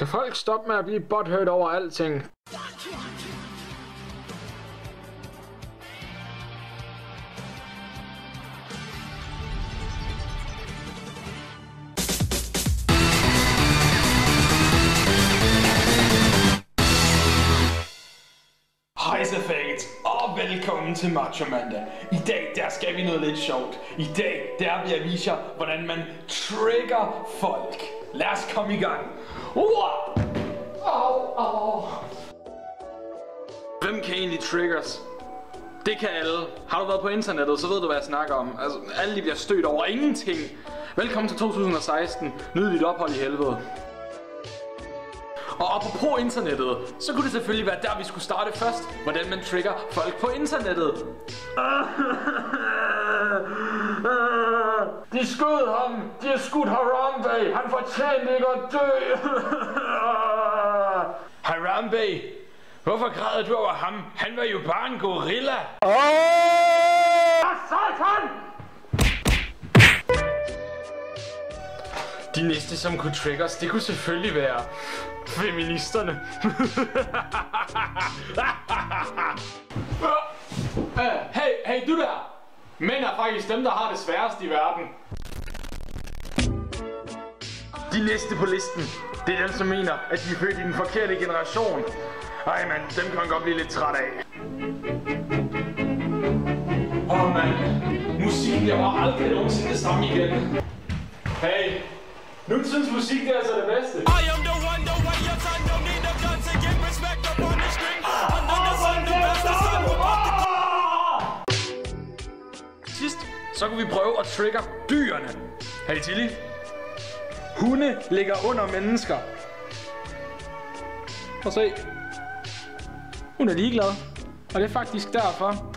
Kan folk stoppe med at blive butthurt over alting? Hej så fægt, og velkommen til Macho Mandag. I dag, der skal vi noget lidt sjovt. I dag, der vil jeg vise jer, hvordan man trigger folk. Lad os komme i gang. Hvem kan egentlig triggers? Det kan alle. Har du været på internettet, så ved du, hvad jeg snakker om. Altså, alle de bliver stødt over ingenting. Velkommen til 2016. Nyd dit ophold i helvede. Og apropos internettet, så kunne det selvfølgelig være der, vi skulle starte først. Hvordan man trigger folk på internettet. De skød ham. De har skudt Harambe. Han fortjente ikke at dø. Harambe, hvorfor græder du over ham? Han var jo bare en gorilla. Satan! De næste, som kunne triggers, det kunne selvfølgelig være feministerne. Hey du der! Mænd er faktisk dem, der har det sværest i verden. De næste på listen, det er dem, som mener, at de er født i den forkerte generation. Ej mand, dem kan man godt blive lidt træt af. Mand, musikken bliver bare aldrig nogensinde samme igen. Hey, nu synes musik det er altså det bedste. Sidst, så kunne vi prøve at trigger dyrene. Hey Tilly. Hunde ligger under mennesker. Prøv at se. Hun er ligeglad. Og det er faktisk derfor,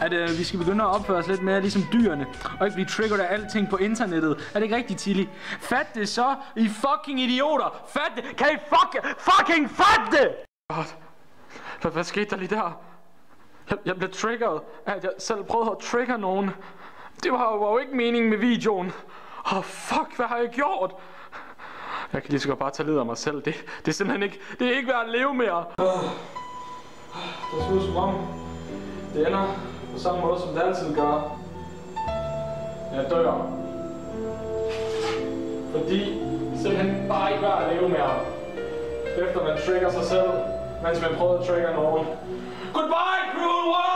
at vi skal begynde at opføre os lidt mere ligesom dyrene, og ikke blive triggeret af alting på internettet. Er det ikke rigtigt, Tilly? Fat det så, I fucking idioter! Fat det! Kan I fucking fat det! Hvad skete der lige der? Jeg blev triggeret, at jeg selv prøvede at trigge nogen. Det var jo ikke meningen med videoen. Fuck, hvad har jeg gjort? Jeg kan lige så godt bare tage led af mig selv. Det er simpelthen ikke, det er ikke værd at leve mere. Det ser ud som om det ender på samme måde, som det altid gør. Jeg dør. Fordi det er simpelthen bare ikke værd at leve mere. Efter man trigger sig selv, mens man prøver at trigge nogen. Goodbye, cruel world!